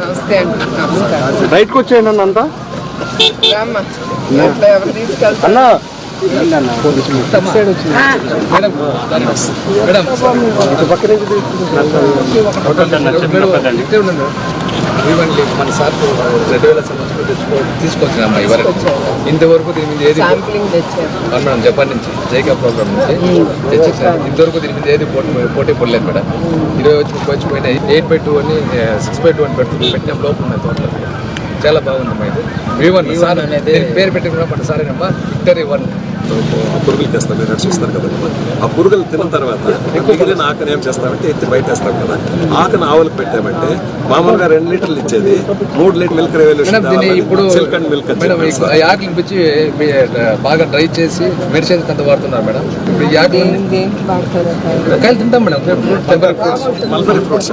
నమస్తే అండి. నమస్కారం. బయటకు వచ్చేయండి అంతా ఎవరు తీసుకెళ్తారు అన్నా మన సార్ 2000 సంవత్సరాలు తీసుకొచ్చినాం ఇవరకు. ఇంతవరకు దీని మీద ఏది మేడం జపాన్ నుంచి జైకా ప్రోగ్రామ్ నుంచి తెచ్చేసాను. ఇంతవరకు దీని మీద ఏది పోటీ పడలేదు మేడం. 20 వచ్చి పోయినాయి. 8x2 అని 6x2 అని పెట్టిన లోపల ఉన్నాయి తోటలో. చాలా బాగుంది మా ఇది. V1 సార్ అనేది పేరు పెట్టుకున్నా మన సారేనమ్మా విక్టరీ 1. పురుగులు తెస్తాం, మీరు చూస్తారు కదా. ఆ పురుగులు తిన్న తర్వాత మిగిలిన ఆకని ఏం చేస్తామంటే ఎత్తి బయట వేస్తాం కదా. ఆకని ఆవులకు పెట్టామంటే మామూలుగా 2 లీటర్లు ఇచ్చేది 3 లీటర్ మిల్క్ రెవల్యూషన్. ఇప్పుడు సిల్క్ అండ్ మిల్క్ ఆకలిని పిచ్చి బాగా డ్రై చేసి మెడిసిన్స్ అంత వాడుతున్నారు మేడం. ఇప్పుడు ఈ ఆకలి కాయలు తింటాం మేడం. మల్బరీ ఫ్రూట్స్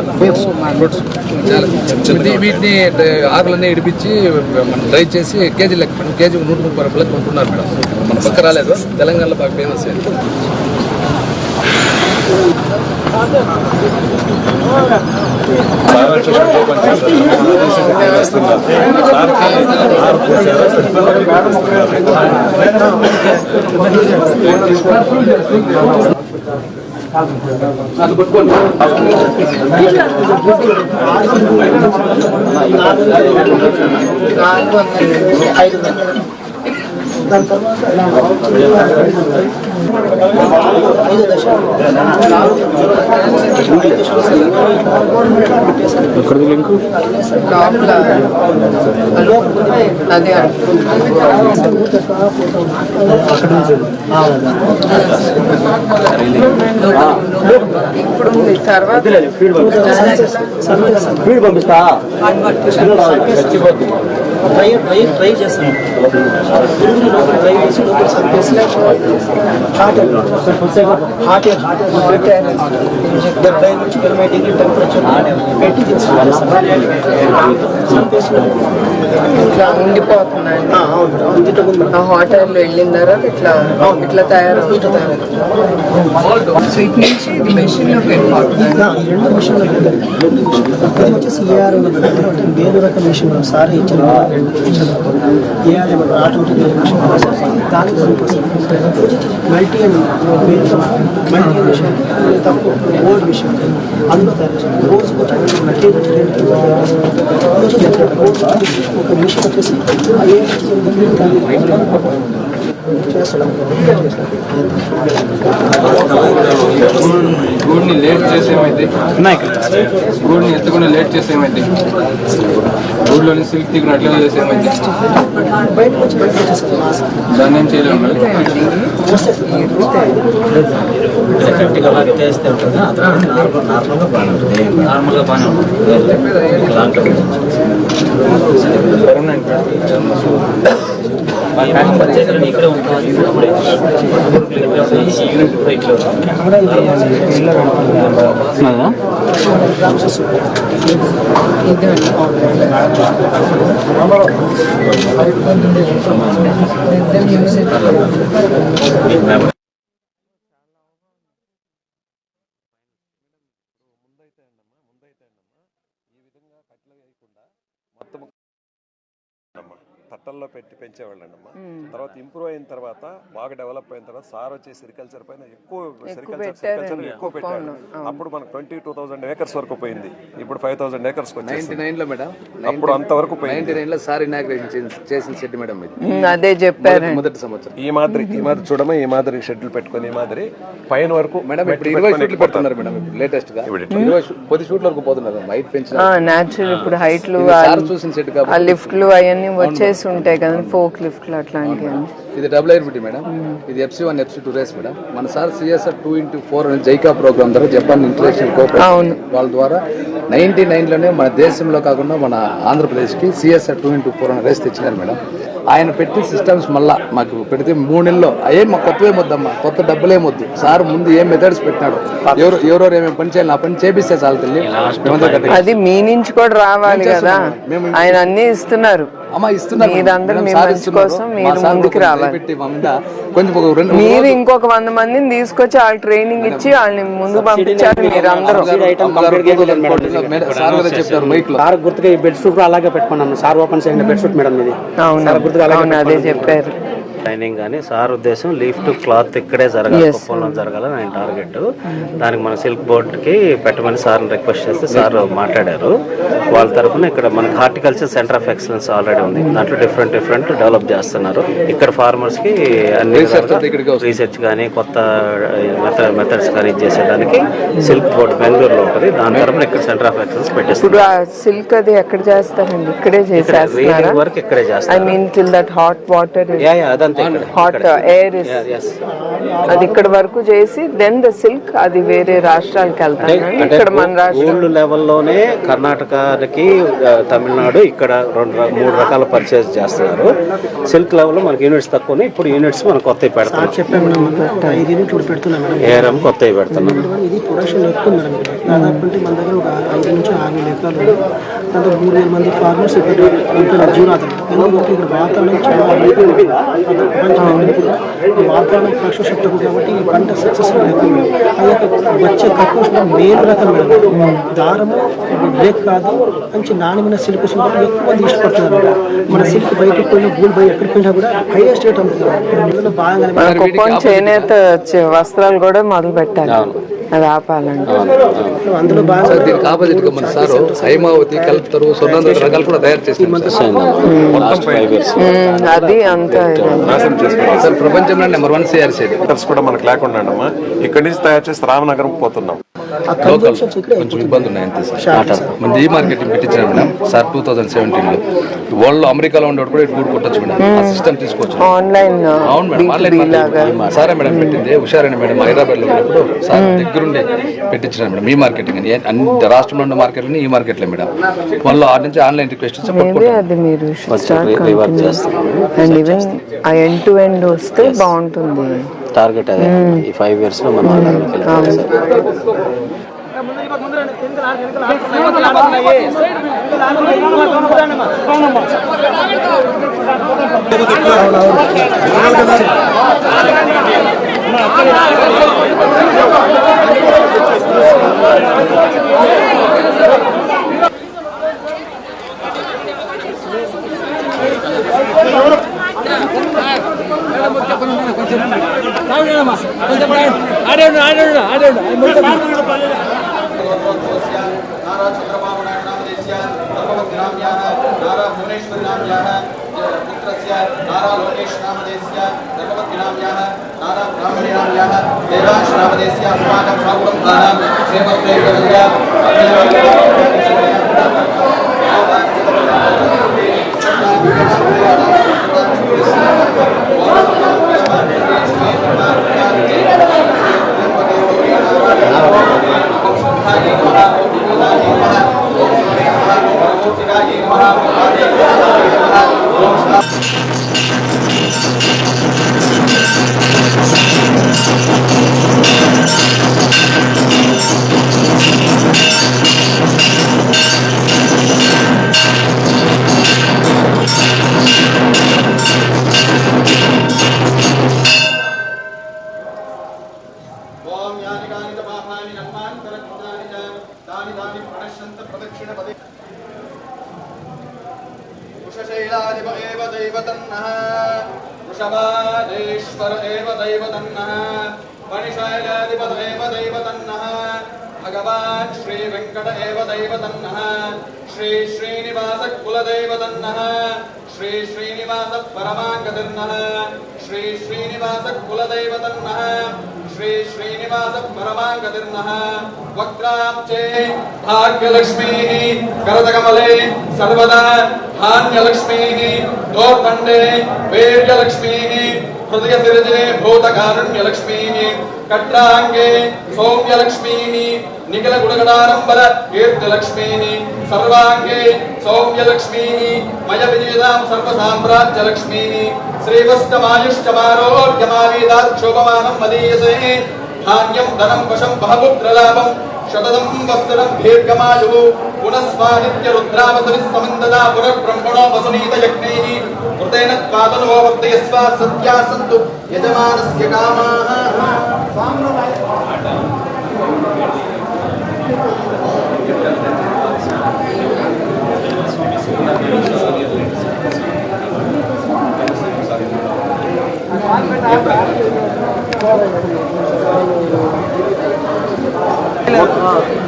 వీటిని ఆకులన్నీ ఇడిపించి మనం డ్రై చేసి కేజీ లెక్క కేజీ 130 రూపాయలకు కొంటున్నారు మేడం. మన పక్క రాలేదు, తెలంగాణలో బాగా ఫేమస్. దాని తర్వాత అదే ఇప్పుడు తర్వాత పంపిస్తా ట్రై చేస్తాను. పురుగులు లోపల ట్రై చేసి లోపల సర్ఫేస్ హాట్ డెబ్బై నుంచి 80 డిగ్రీ టెంపరేచర్ పెట్టి సర్ఫేస్లో ఇట్లా ఉండిపోతున్నాయండి. హాట్ ఎయిర్లో వెళ్ళిన తర్వాత ఇట్లా ఇట్లా తయారవుతుంది. ఇది మెషిన్లోకి వెళ్ళిపోతుంది. 2 మిషన్లు ఇది వచ్చేసి ఏఆర్ వేరు రకం మిషన్ సార్ ఇచ్చిన ఏఆర్ ఆటోమేటిక్ మిషన్ దానికి మల్టీ మిషన్ తక్కువ ఓల్డ్ మిషన్ అందులో తయారు చేస్తాం. రోజుకి వచ్చి ఒక మిషన్ వచ్చేసి గూడ్ని లేట్ చేసేమైతే గూడ్ని ఎత్తుకుని లేట్ చేసేమైతే గూడ్లోని సిల్క్ తీకుని అట్లా చేసేమైతే దాన్ని ఏం చేయలేము. గట్టిగా అలాగే చేస్తే ఉంటుంది. నార్మల్గా బాగానే ఉంటుంది. నార్మల్గా బాగానే ఉంటుంది. దాంట్లో ఇక్కడే ఉంటుంది. యూనిట్ కూడా ఇట్లా తట్టల్లో పెట్టి పెంచేవాళ్ళండమ్మా. తర్వాత ఇంప్రూవ్ అయిన తర్వాత బాగా డెవలప్ అయిన తర్వాత సార్ వచ్చి సెరికల్చర్ పైన ఎక్కువ పెట్టాడు. అప్పుడు మనకు 22,000 ఏకర్స్ వరకు పోయింది. ఇప్పుడు 5,000 ఏకర్స్ 99లో మేడం. అప్పుడు అంతవరకు 99లో సార్ ఇనాగ్రేషన్ చేసిన షెడ్ మేడం ఇది. అదే చెప్పారు మొదటి సంవత్సరం. ఈ మాదిరి చూడమా, ఈ మాదిరి షెడ్లు పెట్టుకుని ఈ మాదిరి పైన వరకు మేడం. ఇప్పుడు 20 షూట్లు పెడుతున్నారు మేడం. లేటెస్ట్ గా 10 షూట్ల వరకు పోతున్నారు. హైట్ పెంచిన న్యాచురల్ ఇప్పుడు హైట్లు చూసిన షెడ్ కాబట్టి ఆ లిఫ్ట్లు అవన్నీ వచ్చేసి ఉంటాయి కదా, ఫోక్ లిఫ్ట్లు అట్లాంటివి. ఇది డబుల్ ఎయిర్బిటీ మేడం. ఇది FC1 FC2 రేస్ మేడం. మన సార్ CSR 2x4 అనే జైకా ప్రోగ్రామ్ ద్వారా జపాన్ ఇంటర్నేషనల్ కోఆపరేషన్ వాళ్ళ ద్వారా 99లోనే మన దేశంలో కాకుండా మన ఆంధ్రప్రదేశ్కి CSR 2x4 అనే రేస్ తెచ్చినారు మేడం. ఆయన పెట్టి సిస్టమ్స్ మళ్ళా మాకు పెడితే 3 నెలల్లో అయ్యే మాకు కొత్తవేమొద్దమ్మా, కొత్త డబ్బులేమొద్దు. సార్ ముందు ఏం మెథడ్స్ పెట్టినాడు, ఎవరెవరు ఏమేమి పని చేయాలి, ఆ పని చేపిస్తే చాలు తల్లి. అది మీ నుంచి కూడా రావాలి కదా, ఆయన అన్ని ఇస్తున్నారు. అమ్మ ఇస్తున్నారు మీరందరూ మీ మంచి కోసం మీరు ముందుకు రావాలి. కొంచెం ఒక 2 మీరు ఇంకొక 100 మందిని తీసుకొచ్చి వాళ్ళకి ట్రైనింగ్ ఇచ్చి వాళ్ళని ముందుకు పంపించాలి. మీరు అందరూ చెప్తారు మైక్ లో సార్ గుర్తుగా ఈ బెడ్ సూట్ అలాగే పెట్టుకున్నాను. సార్ ఓపెన్ చేయండి బెడ్ సూట్ మేడం ఇది. అవును అదే చెప్పారు. ట్రైనింగ్ కానీ సార్ ఉద్దేశం లీఫ్ టు క్లాత్ ఇక్కడే జరగాలి, కుప్పంలో జరగాలని ఆయన టార్గెట్. దానికి మన సిల్క్ బోర్డ్కి పెట్టమని సార్ని రిక్వెస్ట్ చేస్తే సార్ మాట్లాడారు. వాళ్ళ తరఫున ఇక్కడ మనకి horticulture centre of excellence already ఉంది. దాంట్లో డిఫరెంట్ డెవలప్ చేస్తున్నారు. ఇక్కడ ఫార్మర్స్కి అన్ని రీసెర్చ్ కానీ కొత్త మెథడ్స్ కానీ చేసేదానికి సిల్క్ బోర్డ్ బెంగళూరులో ఉంటుంది. దాని తరఫున ఇక్కడ సెంటర్ ఆఫ్ ఎక్సలెన్స్ పెట్టేస్తారు. సిల్క్ అది ఎక్కడ చేస్తారండి? ఇక్కడే చేసేస్తారు వర్క్ ఇక్కడే చేస్తారు. I mean till that hot water hot air అది ఇక్కడ వరకు చేసి దెన్ ద సిల్క్ అది వేరే రాష్ట్రాలకు వెళ్తాను. ఇక్కడ మన రాష్ట్రం లెవెల్లోనే కర్ణాటకకి తమిళనాడు ఇక్కడ 2-3 రకాల పర్చేజ్ చేస్తున్నారు. సిల్క్ లెవెల్లో మనకి యూనిట్స్ తక్కువ, ఇప్పుడు యూనిట్స్ మనం కొత్తవి పెడతాం. ఏరం కొత్తవి పెడుతున్నాం. ఇది ప్రొడక్షన్ ఎక్కువ మేడం. దాదాపు అంటే మన దగ్గర ఒక 5 నుంచి 6 ఎకరాలు, దాంట్లో 3,000 మంది ఫార్మర్స్ ఇక్కడ జీవనాధారం. ఎందుకంటే ఇక్కడ వాతావరణం చాలా వాతావరణం ఫ్రెష్ ఉంటుంది కాబట్టి ఈ పంట సక్సెస్ఫుల్ ఎక్కువ. అది వచ్చే కక్కువ మేలు రకం మేడం. దారము బ్రేక్ కాదు, మంచి నాణ్యమైన సిల్క్ ఉంటుంది. ఎక్కువ మంది ఇష్టపడుతున్నారు. మన సిల్క్ బయటకు పోయినా గూల్ బయట ఎక్కడికి పోయినా కూడా హైయెస్ట్ రేట్ అమ్ముతున్నారు. బాగా కుప్పం చేనేత వస్త్రాలు కూడా మొదలు పెట్టాలి. అది ఆపాలంటే అందులో బాగా దీనికి ఆపోజిట్ గా మన సార్ హైమావతి కలుపుతారు, స్వర్ణంద రకాలు కూడా తయారు చేస్తారు. అది అంతా సార్ ప్రపంచంలో నెంబర్ 1 CRC కూడా మనకు లేకుండా అమ్మా. ఇక్కడి నుంచి తయారు చేసి రామనగరం పోతున్నాం. లోకల్ కొంచెం ఇబ్బంది ఉన్నాయి అంతే సార్. మన ఈ మార్కెటింగ్ పెట్టించారు మేడం సార్ 2017లో. వరల్డ్ అమెరికాలో ఉండేవాడు కూడా ఇటు కొట్టచ్చు మేడం. ఆ సిస్టమ్ తీసుకోవచ్చు. ఆన్లైన్ అవును మేడం, ఆన్లైన్ సారే మేడం పెట్టింది. హుషారని మేడం హైదరాబాద్ లో ఉన్నప్పుడు సార్ దగ్గరుండి పెట్టించారు మేడం. ఈ మార్కెటింగ్ అని అన్ని రాష్ట్రంలో ఉన్న మార్కెట్లని ఈ మార్కెట్లో మేడం. మళ్ళీ ఆ నుంచి ఆన్లైన్ రిక్వెస్ట్ అది మీరు అండ్ ఈవెన్ ఆ ఎండ్ టు ఎండ్ వస్తే బాగుంటుంది. టార్గెట్ అదే ఈ 5 years లో మనం వృషభాదేశ్వర ఏవ దైవతన్నః మణిశైలాధిపత ఏవ దైవతన్నః భగవాన్ శ్రీ వెంకట ఏవ దైవతన్నః శ్రీ శ్రీనివాస కులదైవతన్నః శ్రీ శ్రీనివాస పరమాంగతిర్నః శ్రీ శ్రీనివాస కులదైవతన్నః శ్రీ శ్రీనివాస పరమాంగతిర్నః వక్రాంచే భాగ్యలక్ష్మీః కరదకమలే సర్వదా ధాన్యలక్ష్మీః దోర్దండే వీర్యలక్ష్మీః హృదయ సిరజే భూతకారుణ్యలక్ష్మీః కట్రాంగే సౌమ్యలక్ష్మీః నిఖిల గుణగణారంబర కీర్తిలక్ష్మీః సర్వాంగే సౌమ్యలక్ష్మీః మయ విజేదాం సర్వసామ్రాజ్యలక్ష్మీః శ్రీవస్తమాయుష్యమారోగ్యమావీదాక్షోభమానం మదీయసే ధాన్యం ధనం వశం బహపుత్రలాభం శతదం వస్త్రం దీర్ఘమాయుః पुनस्वादित्य रुद्रावसविः समन्ददा पुनर्ब्रह्मणो वसुनीत यज्ञैः कृतेन त्वादनो वर्धयस्व सत्या सन्तु यजमानस्य कामाः।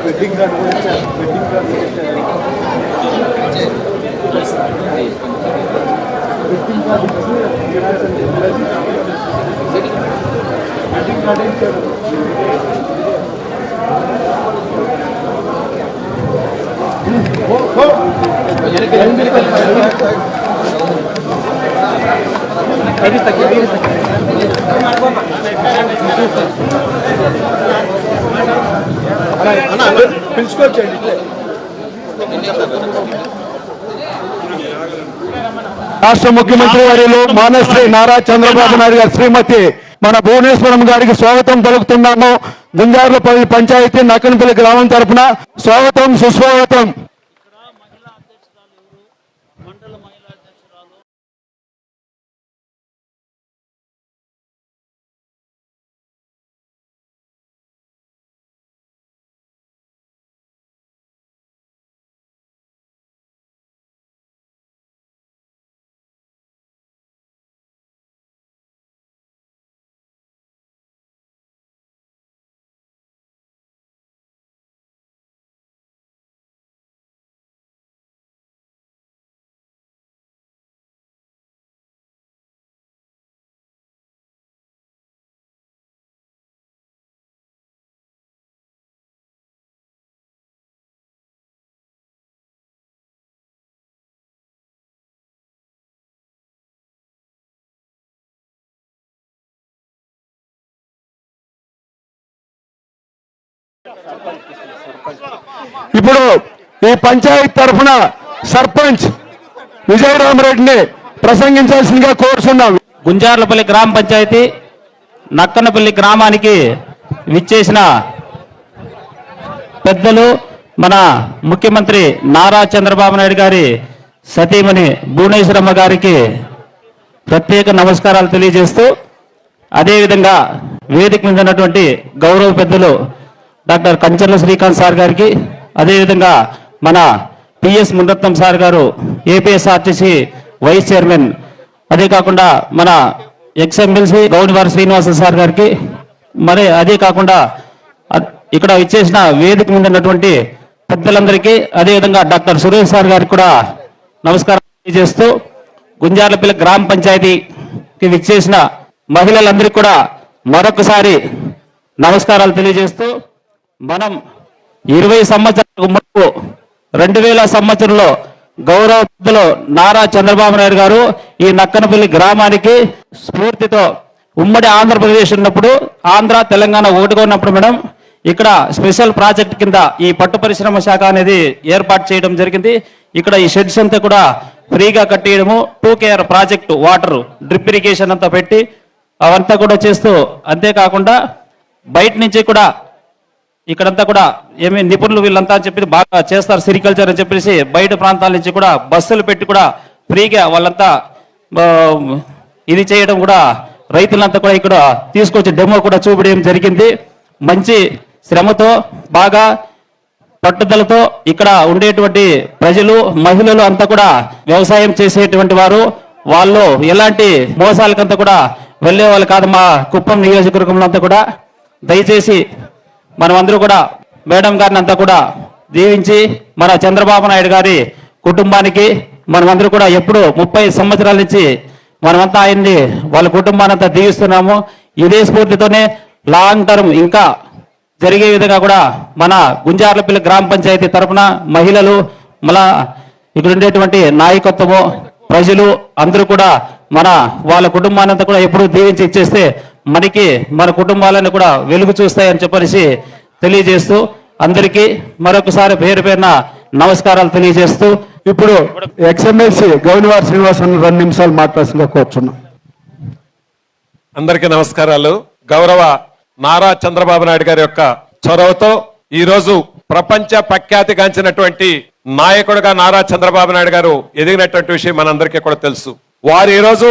వెడ్డింగ్ కార్డు వెడ్డింగ్ కార్డు పిలుచుకోవచ్చండి. రాష్ట్ర ముఖ్యమంత్రి వర్యులు మానశ్రీ నారా చంద్రబాబు నాయుడు గారి శ్రీమతి మన భువనేశ్వరం గారికి స్వాగతం పలుకుతున్నాము. గుంజార్లపల్లి పంచాయతీ నక్కనపల్లి గ్రామం తరఫున స్వాగతం సుస్వాగతం. ఇప్పుడు ఈ పంచాయతీ తరఫున సర్పంచ్ విజయరామరెడ్డిని ప్రసంగించాల్సిందిగా కోరుతున్నాం. గుంజార్లపల్లి గ్రామ పంచాయతీ నక్కనపల్లి గ్రామానికి విచ్చేసిన పెద్దలు మన ముఖ్యమంత్రి నారా చంద్రబాబు నాయుడు గారి సతీమణి భువనేశ్వరమ్మ గారికి ప్రత్యేక నమస్కారాలు తెలియజేస్తూ, అదేవిధంగా వేదిక మీద ఉన్నటువంటి గౌరవ పెద్దలు డాక్టర్ కంచర్ల శ్రీకాంత్ సార్ గారికి, అదేవిధంగా మన పిఎస్ మునరత్నం సార్ గారు ఏపీఎస్ఆర్టీసీ వైస్ చైర్మన్, అదే కాకుండా మన ఎక్స్ఎమ్మెల్సీ గౌడివారి శ్రీనివాస సార్ గారికి, మరి అదే కాకుండా ఇక్కడ ఇచ్చేసిన వేదిక మీద ఉన్నటువంటి పెద్దలందరికీ, అదేవిధంగా డాక్టర్ సురేష్ సార్ గారికి కూడా నమస్కారం తెలియజేస్తూ, గుంజార్లపల్లి గ్రామ పంచాయతీకి విచ్చేసిన మహిళలందరికీ కూడా మరొకసారి నమస్కారాలు తెలియజేస్తూ, మనం 20 సంవత్సరాలకు ముందు 2000 సంవత్సరంలో గౌరవ పెద్దలు నారా చంద్రబాబు నాయుడు గారు ఈ నక్కనపల్లి గ్రామానికి స్ఫూర్తితో ఉమ్మడి ఆంధ్రప్రదేశ్ ఉన్నప్పుడు, ఆంధ్ర తెలంగాణ ఒకటిగా ఉన్నప్పుడు మేడం ఇక్కడ స్పెషల్ ప్రాజెక్ట్ కింద ఈ పట్టు పరిశ్రమ శాఖ అనేది ఏర్పాటు చేయడం జరిగింది. ఇక్కడ ఈ షెడ్స్ అంతా కూడా ఫ్రీగా కట్టేయడము, 2KR project water drip irrigation అంతా పెట్టి అవంతా కూడా చేస్తూ, అంతేకాకుండా బయట నుంచి కూడా ఇక్కడంతా కూడా ఏమి నిపుణులు వీళ్ళంతా అని చెప్పి బాగా చేస్తారు సెరికల్చర్ అని చెప్పేసి బయట ప్రాంతాల నుంచి కూడా బస్సులు పెట్టి కూడా ఫ్రీగా వాళ్ళంతా ఇది చేయడం కూడా రైతులంతా కూడా ఇక్కడ తీసుకొచ్చి డెమో కూడా చూపించడం జరిగింది. మంచి శ్రమతో బాగా పట్టుదలతో ఇక్కడ ఉండేటువంటి ప్రజలు మహిళలు అంతా కూడా వ్యవసాయం చేసేటువంటి వారు, వాళ్ళు ఎలాంటి మోసాలకంతా కూడా వెళ్ళే వాళ్ళు కాదు. మా కుప్పం నియోజకవర్గంలో అంతా కూడా దయచేసి మనమందరూ కూడా మేడం గారిని అంతా కూడా దీవించి మన చంద్రబాబు నాయుడు గారి కుటుంబానికి మనమందరూ కూడా ఎప్పుడు 30 సంవత్సరాల నుంచి మనమంతా ఆయన్ని వాళ్ళ కుటుంబాన్ని అంతా దీవిస్తున్నాము. ఇదే స్ఫూర్తితోనే లాంగ్ టర్మ్ ఇంకా జరిగే విధంగా కూడా మన గుంజార్లపల్లి గ్రామ పంచాయతీ తరఫున మహిళలు, మళ్ళా ఇక్కడ ఉండేటువంటి నాయకత్వము, ప్రజలు అందరూ కూడా వాళ్ళ కుటుంబాన్ని అంతా కూడా ఎప్పుడు దీవించి ఇచ్చేస్తే మనకి మన కుటుంబాలను కూడా వెలుగు చూస్తాయని చెప్పేసి తెలియజేస్తూ, అందరికీ మరొకసారి పేరు పేరున నమస్కారాలు తెలియజేస్తూ, ఇప్పుడు ఎక్స్ఎమ్మెల్సీ గౌడివారి శ్రీనివాస్ 2 నిమిషాలు మాట్లాడాల్సిందిగా కోరుచున్నాం. అందరికీ నమస్కారాలు. గౌరవ నారా చంద్రబాబు నాయుడు గారి యొక్క చొరవతో ఈ రోజు ప్రపంచ ప్రఖ్యాతిగాంచినటువంటి నాయకుడిగా నారా చంద్రబాబు నాయుడు గారు ఎదిగినటువంటి విషయం మనందరికీ కూడా తెలుసు. వారు ఈరోజు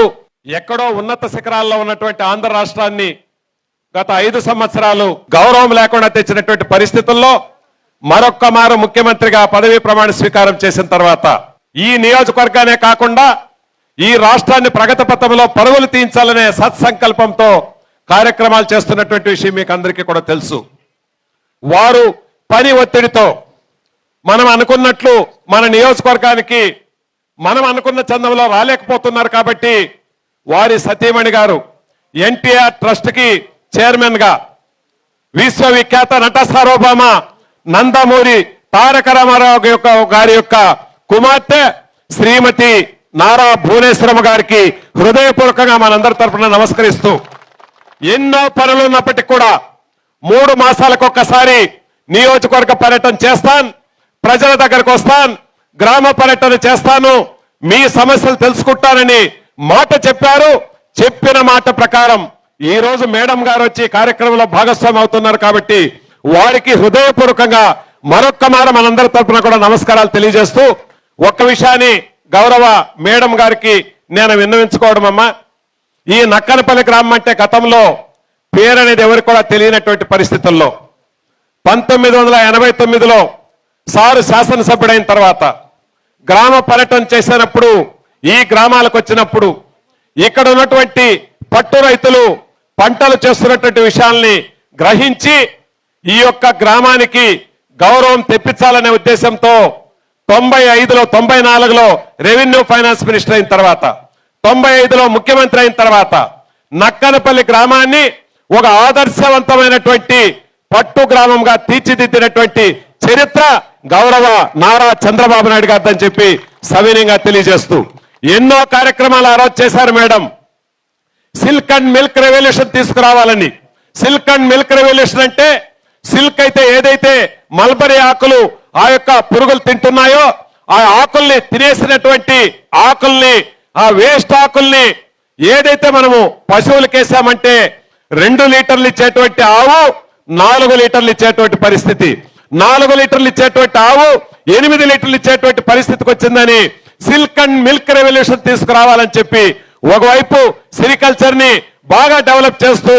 ఎక్కడో ఉన్నత శిఖరాల్లో ఉన్నటువంటి ఆంధ్ర రాష్ట్రాన్ని గత 5 సంవత్సరాలు గౌరవం లేకుండా తెచ్చినటువంటి పరిస్థితుల్లో మరొక్క మారు ముఖ్యమంత్రిగా పదవీ ప్రమాణ స్వీకారం చేసిన తర్వాత ఈ నియోజకవర్గానే కాకుండా ఈ రాష్ట్రాన్ని ప్రగతి పథంలో పరుగులు తీయించాలనే సత్సంకల్పంతో కార్యక్రమాలు చేస్తున్నటువంటి విషయం మీకు అందరికీ కూడా తెలుసు. వారు పని ఒత్తిడితో మనం అనుకున్నట్లు మన నియోజకవర్గానికి మనం అనుకున్న చందంలో రాలేకపోతున్నారు కాబట్టి వారి సతీమణి గారు ఎన్టీఆర్ ట్రస్ట్ కి చైర్మన్ గా విశ్వవిఖ్యాత నట సార్వభౌమ నందమూరి తారక రామారావు గారి యొక్క కుమార్తె శ్రీమతి నారా భువనేశ్వరమ్మ గారికి హృదయపూర్వకంగా మనందరి తరఫున నమస్కరిస్తూ, ఎన్నో పనులు ఉన్నప్పటికీ కూడా 3 మాసాలకు ఒక్కసారి నియోజకవర్గ పర్యటన చేస్తాను, ప్రజల దగ్గరకు వస్తాను, గ్రామ పర్యటన చేస్తాను, మీ సమస్యలు తెలుసుకుంటానని మాట చెప్పారు. చెప్పిన మాట ప్రకారం ఈ రోజు మేడం గారు వచ్చి కార్యక్రమంలో భాగస్వామి అవుతున్నారు కాబట్టి వారికి హృదయపూర్వకంగా మరొక్క మారు మనందరి తరఫున కూడా నమస్కారాలు తెలియజేస్తూ, ఒక్క విషయాన్ని గౌరవ మేడం గారికి నేను విన్నవించుకోవడం అమ్మా, ఈ నక్కనపల్లి గ్రామం అంటే గతంలో పేరు అనేది ఎవరికి కూడా తెలియనటువంటి పరిస్థితుల్లో 1989లో సారు శాసనసభ్యుడైన తర్వాత గ్రామ పర్యటన చేసినప్పుడు ఈ గ్రామాలకు వచ్చినప్పుడు ఇక్కడ ఉన్నటువంటి పట్టు రైతులు పంటలు చేస్తున్నటువంటి విషయాల్ని గ్రహించి ఈ యొక్క గ్రామానికి గౌరవం తెప్పించాలనే ఉద్దేశంతో 95లో 94లో రెవెన్యూ ఫైనాన్స్ మినిస్టర్ అయిన తర్వాత 95లో ముఖ్యమంత్రి అయిన తర్వాత నక్కనపల్లి గ్రామాన్ని ఒక ఆదర్శవంతమైనటువంటి పట్టు గ్రామంగా తీర్చిదిద్దినటువంటి చరిత్ర గౌరవ నారా చంద్రబాబు నాయుడు గారిని చెప్పి సవినయంగా తెలియజేస్తూ, ఎన్నో కార్యక్రమాలు ఆ రోజు చేశారు madam. Silk and milk revolution తీసుకురావాలని. సిల్క్ అండ్ మిల్క్ రెవల్యూషన్ అంటే సిల్క్ అయితే ఏదైతే మల్బరీ ఆకులు ఆ యొక్క పురుగులు తింటున్నాయో ఆ ఆకుల్ని తినేసినటువంటి ఆకుల్ని, ఆ వేస్ట్ ఆకుల్ని ఏదైతే మనము పశువులకు వేసామంటే 2 లీటర్లు ఇచ్చేటువంటి ఆవు 4 లీటర్లు ఇచ్చేటువంటి పరిస్థితి, 4 లీటర్లు ఇచ్చేటువంటి ఆవు 8 లీటర్లు ఇచ్చేటువంటి పరిస్థితికి వచ్చిందని సిల్క్ అండ్ మిల్క్ రెవల్యూషన్ తీసుకురావాలని చెప్పి ఒకవైపు సెరికల్చర్ ని బాగా డెవలప్ చేస్తూ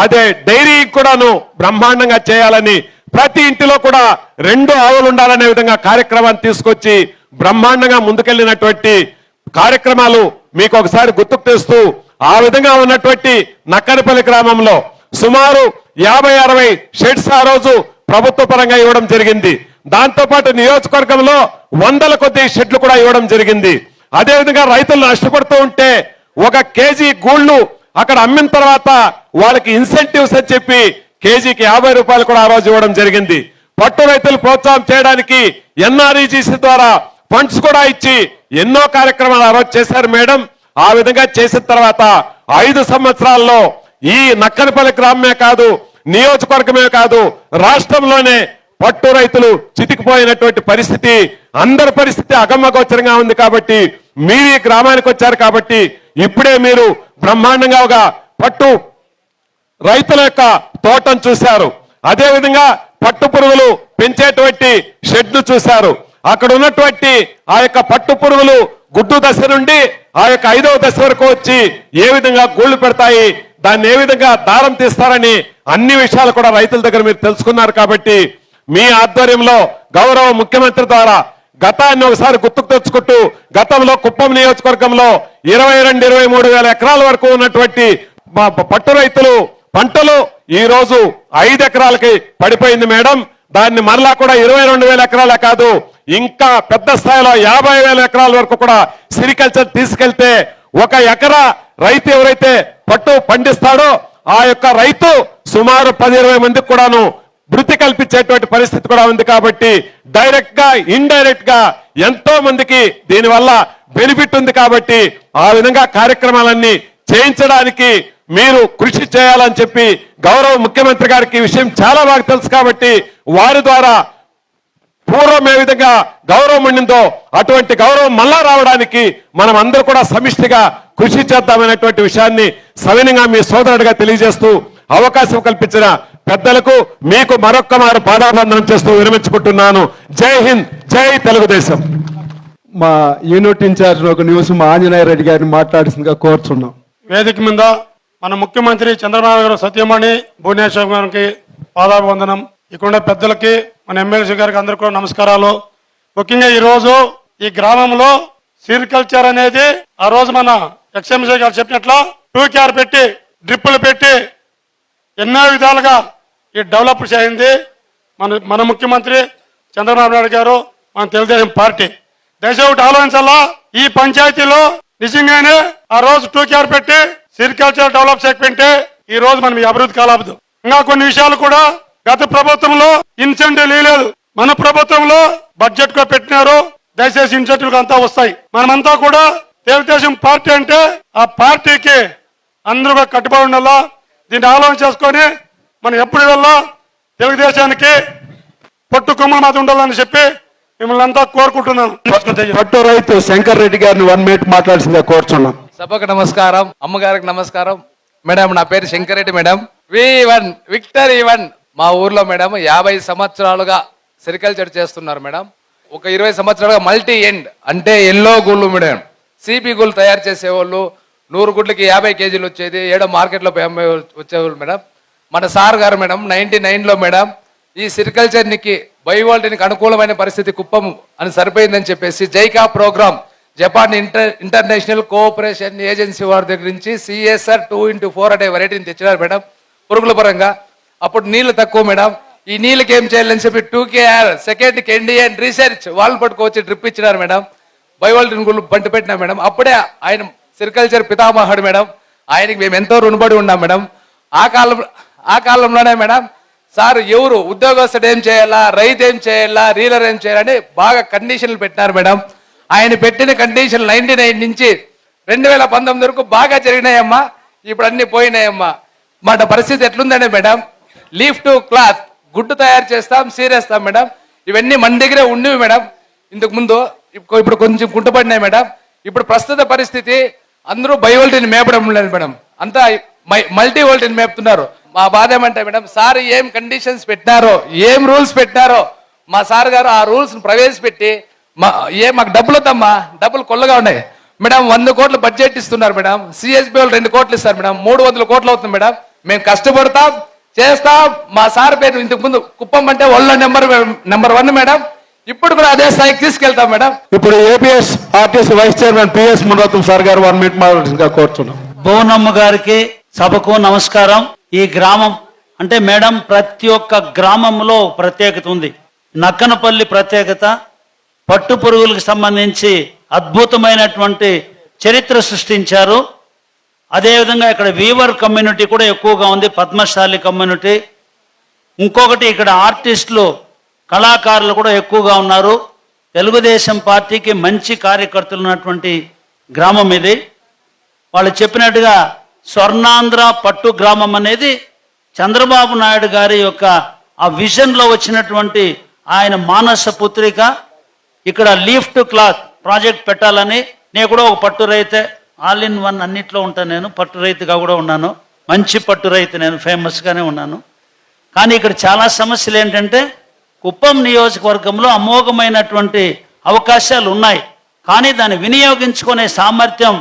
అదే డైరీ కూడాను బ్రహ్మాండంగా చేయాలని, ప్రతి ఇంటిలో కూడా 2 ఆవులు ఉండాలనే విధంగా కార్యక్రమాన్ని తీసుకొచ్చి బ్రహ్మాండంగా ముందుకెళ్లినటువంటి కార్యక్రమాలు మీకు ఒకసారి గుర్తుకు తెస్తూ, ఆ విధంగా ఉన్నటువంటి నక్కనపల్లి గ్రామంలో సుమారు 50-60 షెడ్స్ ఆ రోజు ప్రభుత్వ పరంగా ఇవ్వడం జరిగింది. దాంతో పాటు నియోజకవర్గంలో 100 కొద్ది షెడ్లు కూడా ఇవ్వడం జరిగింది. అదేవిధంగా రైతులు నష్టపడుతూ ఉంటే 1 కేజీ గూళ్ళు అక్కడ అమ్మిన తర్వాత వాళ్ళకి ఇన్సెంటివ్స్ అని చెప్పి కేజీకి 50 రూపాయలు కూడా ఆ రోజు ఇవ్వడం జరిగింది. పట్టు రైతులు ప్రోత్సాహం చేయడానికి ఎన్ఆర్ఈజీసీ ద్వారా ఫండ్స్ కూడా ఇచ్చి ఎన్నో కార్యక్రమాలు ఆ రోజు చేశారు మేడం. ఆ విధంగా చేసిన తర్వాత 5 సంవత్సరాల్లో ఈ నక్కనపల్లి గ్రామమే కాదు, నియోజకవర్గమే కాదు, రాష్ట్రంలోనే పట్టు రైతులు చితికిపోయినటువంటి పరిస్థితి, అందరి పరిస్థితి అగమ్మగోచరంగా ఉంది. కాబట్టి మీరు ఈ గ్రామానికి వచ్చారు కాబట్టి ఇప్పుడే మీరు బ్రహ్మాండంగా ఒక పట్టు రైతుల యొక్క తోటను చూశారు. అదేవిధంగా పట్టు పురుగులు పెంచేటువంటి షెడ్ ను చూశారు. అక్కడ ఉన్నటువంటి ఆ యొక్క పట్టు పురుగులు గుడ్డు దశ నుండి ఆ యొక్క 5వ దశ వరకు వచ్చి ఏ విధంగా గూళ్ళు పెడతాయి, దాన్ని ఏ విధంగా దారం తీస్తారని అన్ని విషయాలు కూడా రైతుల దగ్గర మీరు తెలుసుకున్నారు. కాబట్టి మీ ఆధ్వర్యంలో గౌరవ ముఖ్యమంత్రి ద్వారా గతాన్ని ఒకసారి గుర్తుకు తెచ్చుకుంటూ, గతంలో కుప్పం నియోజకవర్గంలో 22-23 వేల ఎకరాల వరకు ఉన్నటువంటి పట్టు రైతులు పంటలు ఈ రోజు 5 ఎకరాలకి పడిపోయింది మేడం. దాన్ని మరలా కూడా 22,000 ఎకరాలే కాదు, ఇంకా పెద్ద స్థాయిలో 50,000 ఎకరాల వరకు కూడా సెరికల్చర్ తీసుకెళ్తే 1 ఎకరా రైతు ఎవరైతే పట్టు పండిస్తాడో ఆ యొక్క రైతు సుమారు 10-20 మందికి కూడాను వృత్తి కల్పించేటువంటి పరిస్థితి కూడా ఉంది. కాబట్టి డైరెక్ట్ గా ఇండైరెక్ట్ గా ఎంతో మందికి దీనివల్ల బెనిఫిట్ ఉంది. కాబట్టి ఆ విధంగా కార్యక్రమాలన్నీ చేయించడానికి మీరు కృషి చేయాలని చెప్పి గౌరవ ముఖ్యమంత్రి గారికి ఈ విషయం చాలా బాగా తెలుసు. కాబట్టి వారి ద్వారా పూర్వం ఏ విధంగా గౌరవం ఉండిందో అటువంటి గౌరవం మళ్ళా రావడానికి మనం అందరూ కూడా సమిష్టిగా కృషి చేద్దామనేటువంటి విషయాన్ని సవినంగా మీ సోదరుడిగా తెలియజేస్తూ అవకాశం కల్పించిన పెద్దలకు మీకు మరొక్క మారు పాదాబంధనం చేస్తూ విరమించుకుంటున్నాను. జై హింద్, జై తెలుగుదేశం. మా యూనిట్ ఇన్ఛార్జ్ ఒక నిమిషం ఆంజనేయ రెడ్డి గారిని మాట్లాడుతుందిగా కోరుచున్నాం. వేదిక మీద మన ముఖ్యమంత్రి చంద్రబాబు గారు సత్యమణి భువనేశ్వర్ గారికి పాదాభివందనం. ఇక్కడ పెద్దలకి మన ఎమ్మెల్సీ గారికి అందరికీ కూడా నమస్కారాలు. ముఖ్యంగా ఈ రోజు ఈ గ్రామంలో సిరికల్చర్ అనేది ఆ రోజు మన ఎక్స్ఎంసీ గారు చెప్పినట్లు 2KR పెట్టి డ్రిప్పులు పెట్టి ఎన్నో విధాలుగా ఈ డెవలప్ చేయింది మన ముఖ్యమంత్రి చంద్రబాబు నాయుడు గారు, మన తెలుగుదేశం పార్టీ. దయచేసి ఒకటి ఆలోచించాలా, ఈ పంచాయతీలో నిజంగానే ఆ రోజు 2KR పెట్టి సిరికల్చర్ డెవలప్ చేయకుంటే ఈ రోజు మనం ఈ అభివృద్ధి కాలవదు. ఇంకా కొన్ని విషయాలు కూడా గత ప్రభుత్వంలో ఇన్సెంటివ్ లేదు, మన ప్రభుత్వంలో బడ్జెట్ కూడా పెట్టినారు. దయచేసి ఇన్సెంటివ్ అంతా వస్తాయి. మనమంతా కూడా తెలుగుదేశం పార్టీ అంటే ఆ పార్టీకి అందరూ కట్టుబడి ఉండాలా. దీన్ని ఆలోచన చేసుకొని మనం ఎప్పుడు వెళ్ళా తెలుగుదేశానికి పట్టు కొమ్మ మీద ఉండాలని చెప్పి మిమ్మల్ని అంతా కోరుకుంటున్నాను. పట్టు రైతు శంకర్ రెడ్డి గారిని 1 మినిట్ మాట్లాడుతుందిగా కోరుచున్నాం. సభకు నమస్కారం, అమ్మగారికి నమస్కారం. మేడం, నా పేరు Shankar Reddy madam. V1 victory 1 మా ఊర్లో మేడం 50 సంవత్సరాలుగా సెరికల్చర్ చేస్తున్నారు మేడం. ఒక 20 సంవత్సరాలుగా మల్టీ ఎండ్ అంటే ఎల్లో గుళ్ళు మేడం, CP గుళ్ళు తయారు చేసేవాళ్ళు. 100 గుడ్లకి 50 కేజీలు వచ్చేది, ఏడో మార్కెట్లో వచ్చేవాళ్ళు మేడం. మన సార్ గారు మేడం 99లో మేడం ఈ సెరికల్చర్నికి బయోవాల్టీకి అనుకూలమైన పరిస్థితి కుప్పం అని సరిపోయిందని చెప్పేసి JICA program Japan International Cooperation Agency వారి దగ్గర నుంచి CSR 2x4 అనే వెరైటీని తెచ్చినారు మేడం పురుగుల పరంగా. అప్పుడు నీళ్లు తక్కువ మేడం, ఈ నీళ్ళకి ఏం చేయాలని చెప్పి 2KR సెకండ్కి NDN రీసెర్చ్ వాళ్ళు పట్టుకోవచ్చి డ్రిప్ ఇచ్చినారు మేడం. బయోవాల్టీని గుళ్ళు బంటి పెట్టినా మేడం. అప్పుడే ఆయన సెరికల్చర్ పితామహుడు మేడం, ఆయనకి మేము ఎంతో రుణపడి ఉన్నాం మేడం. ఆ కాలంలోనే మేడం సార్ ఎవరు ఉద్యోగస్తుడు ఏం చేయాలా, రైతు ఏం చేయాలా, రీలర్ ఏం చేయాలని బాగా కండిషన్లు పెట్టినారు మేడం. ఆయన పెట్టిన కండిషన్ 99 నుంచి 2019 వరకు బాగా జరిగినాయమ్మా. ఇప్పుడు అన్ని పోయినాయమ్మా. మాట పరిస్థితి ఎట్లుందండి మేడం, లీఫ్ టు క్లాత్ గుడ్డు తయారు చేస్తాం, సీరేస్తాం మేడం. ఇవన్నీ మన దగ్గరే ఉండేవి మేడం ఇంతకు ముందు. ఇప్పుడు కొంచెం కుంటుపడినాయి మేడం. ఇప్పుడు ప్రస్తుత పరిస్థితి అందరూ బయోవాల్టీని మేపడం లేదు మేడం, అంతా మల్టీ వోల్టీని మేపుతున్నారు. మా బాధ ఏమంటే మేడం, సార్ ఏం కండిషన్స్ పెట్టినారో, ఏం రూల్స్ పెట్టినారో మా సార్ గారు ఆ రూల్స్ ప్రవేశపెట్టి మాకు డబ్బులు వద్దమ్మా, డబ్బులు కొల్లగా ఉన్నాయి మేడం. 100 కోట్లు బడ్జెట్ ఇస్తున్నారు మేడం, CSB వాళ్ళు 2 కోట్లు ఇస్తారు మేడం, 300 కోట్లు అవుతుంది మేడం. మేము కష్టపడతాం, చేస్తాం. మా సార్ పేరు ఇంతకు ముందు కుప్పం అంటే ఒళ్ళ నెంబర్ 1 మేడం. ఇప్పుడు కూడా అదే స్థాయికి తీసుకెళ్తాం మేడం. ఇప్పుడు APS RTC vice chairman PS Munaratnam sir గారు 1 మినిట్ మాట్లాడుతుందిగా కోరుచున్నాం. భువనమ్మ గారికి సభకు నమస్కారం. ఈ గ్రామం అంటే మేడం ప్రతి ఒక్క గ్రామంలో ప్రత్యేకత ఉంది. నక్కనపల్లి ప్రత్యేకత పట్టు పురుగులకు సంబంధించి అద్భుతమైనటువంటి చరిత్ర సృష్టించారు. అదేవిధంగా ఇక్కడ వీవర్ కమ్యూనిటీ కూడా ఎక్కువగా ఉంది, పద్మశాలి కమ్యూనిటీ. ఇంకొకటి ఇక్కడ ఆర్టిస్టులు కళాకారులు కూడా ఎక్కువగా ఉన్నారు. తెలుగుదేశం పార్టీకి మంచి కార్యకర్తలు ఉన్నటువంటి గ్రామం ఇది. వాళ్ళు చెప్పినట్టుగా స్వర్ణాంధ్ర పట్టు గ్రామం అనేది చంద్రబాబు నాయుడు గారి యొక్క ఆ విజన్లో వచ్చినటువంటి ఆయన మానస పుత్రిక. ఇక్కడ లీఫ్ టు క్లాత్ ప్రాజెక్ట్ పెట్టాలని, నేను కూడా ఒక పట్టు రైతే, ఆల్ ఇన్ వన్ అన్నిట్లో ఉంటాను. నేను పట్టు రైతుగా కూడా ఉన్నాను, మంచి పట్టు రైతు, నేను ఫేమస్గానే ఉన్నాను. కానీ ఇక్కడ చాలా సమస్యలు ఏంటంటే కుప్పం నియోజకవర్గంలో అమోఘమైనటువంటి అవకాశాలు ఉన్నాయి, కానీ దాన్ని వినియోగించుకునే సామర్థ్యం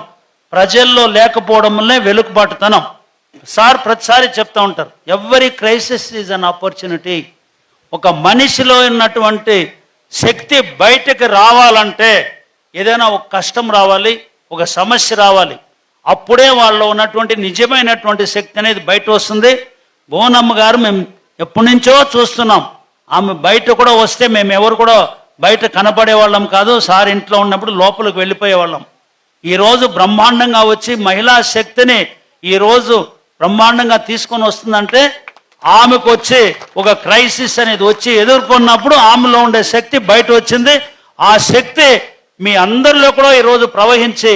ప్రజల్లో లేకపోవడం వల్లే వెలుగుబాటుతనం. సార్ ప్రతిసారి చెప్తూ ఉంటారు, every crisis is an opportunity. ఒక మనిషిలో ఉన్నటువంటి శక్తి బయటకు రావాలంటే ఏదైనా ఒక కష్టం రావాలి, ఒక సమస్య రావాలి, అప్పుడే వాళ్ళలో ఉన్నటువంటి నిజమైనటువంటి శక్తి అనేది బయట వస్తుంది. భువనమ్మ గారు మేము ఎప్పటి నుంచో చూస్తున్నాం, ఆమె బయట కూడా వస్తే మేము ఎవరు కూడా బయట కనపడే వాళ్ళం కాదు. సార్ ఇంట్లో ఉన్నప్పుడు లోపలికి వెళ్ళిపోయే వాళ్ళం. ఈరోజు బ్రహ్మాండంగా వచ్చి మహిళా శక్తిని ఈరోజు బ్రహ్మాండంగా తీసుకొని వస్తుందంటే ఆమెకు వచ్చి ఒక క్రైసిస్ అనేది వచ్చి ఎదుర్కొన్నప్పుడు ఆమెలో ఉండే శక్తి బయట వచ్చింది. ఆ శక్తి మీ అందరిలో కూడా ఈరోజు ప్రవహించి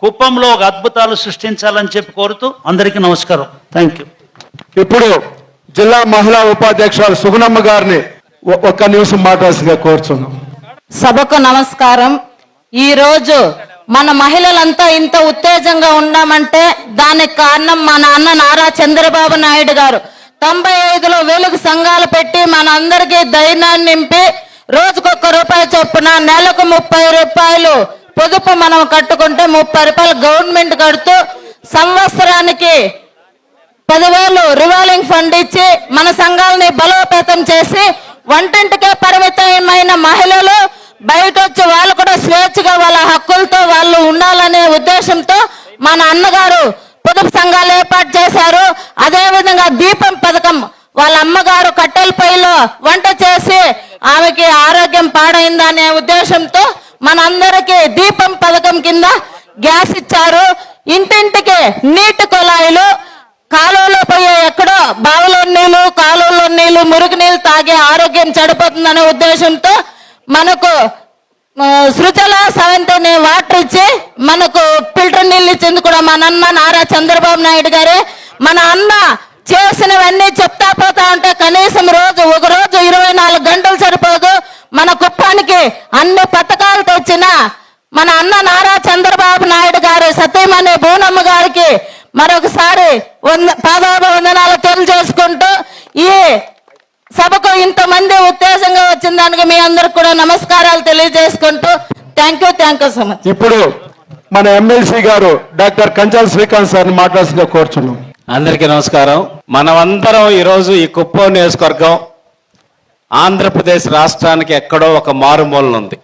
కుప్పంలో ఒక అద్భుతాలు సృష్టించాలని చెప్పి కోరుతూ అందరికీ నమస్కారం. Thank you. ఇప్పుడు జిల్లా మహిళా ఉపాధ్యక్షురాలు సుగుణమ్మ గారిని 1 నిమిషం మాట్లాడాల్సిందిగా కోరుచున్నాం. సభకు నమస్కారం. ఈ రోజు మన మహిళలంతా ఇంత ఉత్తేజంగా ఉన్నామంటే దానికి కారణం మా నాన్న నారా చంద్రబాబు నాయుడు గారు. 95లో వెలుగు సంఘాలు పెట్టి మనందరికీ ధైర్యాన్ని నింపి రోజుకొక రూపాయి చొప్పున నెలకు 30 రూపాయలు పొదుపు మనం కట్టుకుంటే 30 రూపాయలు గవర్నమెంట్ కడుతూ సంవత్సరానికి 10,000 రివాల్వింగ్ ఫండ్ ఇచ్చి మన సంఘాలని బలోపేతం చేసి వంటింటికే పరిమితమైన మహిళలు బయట వచ్చి వాళ్ళు కూడా స్వేచ్ఛగా వాళ్ళ హక్కులతో వాళ్ళు ఉండాలనే ఉద్దేశంతో మన అన్నగారు పొదుపు సంఘాలు ఏర్పాటు చేశారు. అదే విధంగా దీపం పథకం వాళ్ళ అమ్మగారు కట్టెల పొయ్యిలో వంట చేసి ఆమెకి ఆరోగ్యం పాడైందనే ఉద్దేశంతో మనందరికీ దీపం పథకం కింద గ్యాస్ ఇచ్చారు. ఇంటింటికి నీటి కుళాయిలు, కాలువలో పోయే ఎక్కడో బావిలో నీళ్లు కాలువలో నీళ్లు మురికి నీళ్లు తాగే ఆరోగ్యం చెడిపోతుందనే ఉద్దేశంతో మనకు సృజల 7th అనే వాటర్ ఇచ్చి మనకు ఫిల్టర్ నీళ్ళు ఇచ్చింది కూడా మన అన్న నారా చంద్రబాబు నాయుడు గారే. మన అన్న చేసినవన్నీ చెప్తా పోతా ఉంటే కనీసం ఒక రోజు 24 గంటలు సరిపోదు. మన కుప్పానికి అన్ని పథకాలు తెచ్చిన మన అన్న నారా చంద్రబాబు నాయుడు గారు సతీమణి బూనమ్మ గారికి మరొకసారి పాదాభివందనాలు తెలియజేసుకుంటూ ఈ సభకు ఇంతమంది ఉత్తేజంగా వచ్చిన దానికి మీ అందరికి కూడా నమస్కారాలు తెలియజేసుకుంటూ థ్యాంక్ యూ సో మచ్. ఇప్పుడు మన ఎమ్మెల్సీ గారు డాక్టర్ కంచాల శ్రీకాంత్ సార్ని మాట్లాడాల్సిందిగా కోరుచున్నాం. అందరికీ నమస్కారం. మనమందరం ఈరోజు ఈ కుప్పం నియోజకవర్గం ఆంధ్రప్రదేశ్ రాష్ట్రానికి ఎక్కడో ఒక మారుమూలన ఉంది.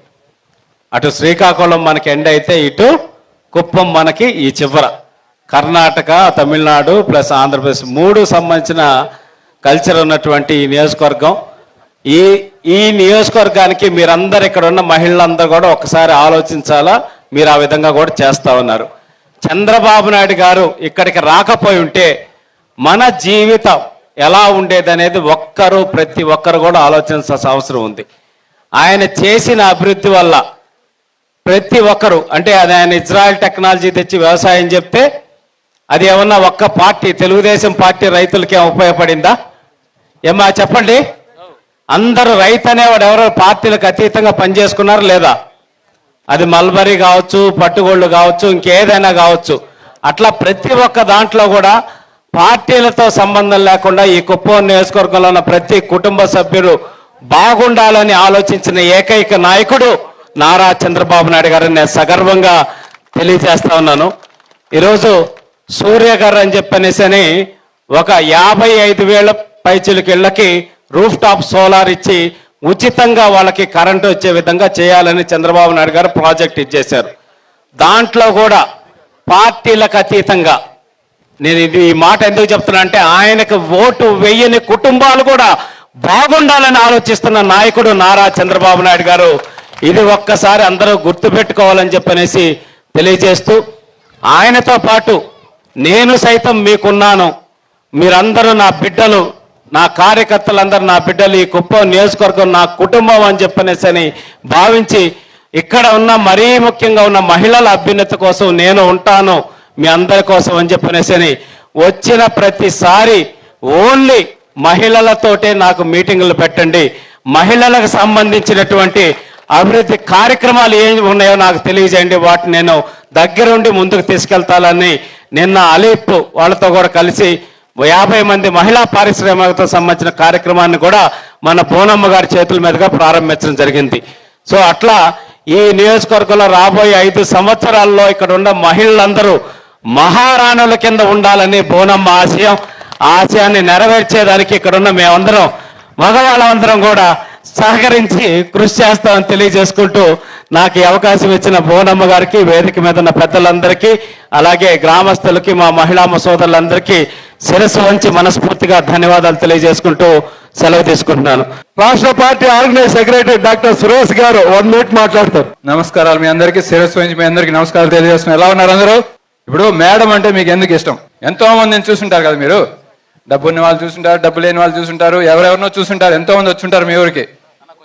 అటు శ్రీకాకుళం మనకి ఎండ్ అయితే ఇటు కుప్పం మనకి ఈ చివర. కర్ణాటక, తమిళనాడు ప్లస్ ఆంధ్రప్రదేశ్ 3 సంబంధించిన కల్చర్ ఉన్నటువంటి ఈ నియోజకవర్గం. ఈ నియోజకవర్గానికి మీరందరు ఇక్కడ ఉన్న మహిళలందరూ కూడా ఒకసారి ఆలోచించాలా. మీరు ఆ విధంగా కూడా చేస్తా ఉన్నారు. చంద్రబాబు నాయుడు గారు ఇక్కడికి రాకపోయి ఉంటే మన జీవితం ఎలా ఉండేదనేది ప్రతి ఒక్కరు కూడా ఆలోచించాల్సిన అవసరం ఉంది. ఆయన చేసిన అభివృద్ధి వల్ల ప్రతి ఒక్కరు, అంటే అది ఆయన ఇజ్రాయెల్ టెక్నాలజీ తెచ్చి వ్యవసాయం చెప్తే అది ఏమన్నా ఒక్క పార్టీ తెలుగుదేశం పార్టీ రైతులకి ఉపయోగపడిందా? ఏమా చెప్పండి. అందరూ రైతు అనేవాడు ఎవరో పార్టీలకు అతీతంగా పనిచేసుకున్నారు లేదా? అది మల్బరీ కావచ్చు, పట్టుగోళ్ళు కావచ్చు, ఇంకేదైనా కావచ్చు. అట్లా ప్రతి ఒక్క దాంట్లో కూడా పార్టీలతో సంబంధం లేకుండా ఈ కుప్పం నియోజకవర్గంలో ఉన్న ప్రతి కుటుంబ సభ్యులు బాగుండాలని ఆలోచించిన ఏకైక నాయకుడు నారా చంద్రబాబు నాయుడు గారిని నేను సగర్వంగా తెలియజేస్తా ఉన్నాను. ఈరోజు సూర్య గారు అని చెప్పనేసి ఒక 55,000 పైచిలకి ఇళ్ళకి రూఫ్ టాప్ సోలార్ ఇచ్చి ఉచితంగా వాళ్ళకి కరెంటు వచ్చే విధంగా చేయాలని చంద్రబాబు నాయుడు గారు ప్రాజెక్ట్ ఇచ్చేశారు. దాంట్లో కూడా పార్టీలకు అతీతంగా నేను ఈ మాట ఎందుకు చెప్తున్నా అంటే ఆయనకు ఓటు వేయని కుటుంబాలు కూడా బాగుండాలని ఆలోచిస్తున్న నాయకుడు నారా చంద్రబాబు నాయుడు గారు. ఇది ఒక్కసారి అందరూ గుర్తుపెట్టుకోవాలని చెప్పనేసి తెలియజేస్తూ, ఆయనతో పాటు నేను సైతం మీకున్నాను, మీరందరూ నా బిడ్డలు, నా కార్యకర్తలందరూ నా బిడ్డలు, ఈ కుప్పం నియోజకవర్గం నా కుటుంబం అని చెప్పనేసి భావించి ఇక్కడ ఉన్న మరీ ముఖ్యంగా ఉన్న మహిళల అభ్యున్నతి కోసం నేను ఉంటాను మీ అందరి కోసం అని చెప్పనేసి వచ్చిన ప్రతిసారి ఓన్లీ మహిళలతోటే నాకు మీటింగులు పెట్టండి, మహిళలకు సంబంధించినటువంటి అభివృద్ధి కార్యక్రమాలు ఏమి ఉన్నాయో నాకు తెలియజేయండి, వాటిని నేను దగ్గరుండి ముందుకు తీసుకెళ్తానని నిన్న అలీప్ వాళ్ళతో కూడా కలిసి 50 మంది మహిళా పారిశ్రామికతో సంబంధించిన కార్యక్రమాన్ని కూడా మన బోనమ్మ గారి చేతుల మీదుగా ప్రారంభించడం జరిగింది. సో అట్లా ఈ నియోజకవర్గంలో రాబోయే 5 సంవత్సరాల్లో ఇక్కడ ఉన్న మహిళలందరూ మహారాణుల కింద ఉండాలని బోనమ్మ ఆశయం. ఆ ఆశయాన్ని నెరవేర్చేదానికి ఇక్కడ ఉన్న మేమందరం మగవాళ్ళందరం కూడా సహకరించి కృషి చేస్తామని తెలియజేసుకుంటూ నాకు ఈ అవకాశం ఇచ్చిన బోనమ్మ గారికి, వేదిక మీద ఉన్న పెద్దలందరికీ, అలాగే గ్రామస్తులకి, మా మహిళా సోదరులందరికీ శిరస్సు వంచి మనస్ఫూర్తిగా ధన్యవాదాలు తెలియజేసుకుంటూ సెలవు తీసుకుంటున్నాను. రాష్ట్ర party organise secretary doctor Suresh గారు 1 మినిట్ మాట్లాడతారు. నమస్కారాలు. మీ అందరికీ శిరస్సు వంచి మీ అందరికీ నమస్కారాలు తెలియజేస్తున్నాను. ఎలా ఉన్నారు అందరూ? ఇప్పుడు మేడం అంటే మీకు ఎందుకు ఇష్టం? ఎంతో మందిని చూసుంటారు కదా మీరు. డబ్బు ఉన్న వాళ్ళు చూసుంటారు, డబ్బు లేని వాళ్ళు చూసుంటారు, ఎవరెవరినో చూసుంటారు, ఎంతో మంది వచ్చుంటారు మీ ఊరికి.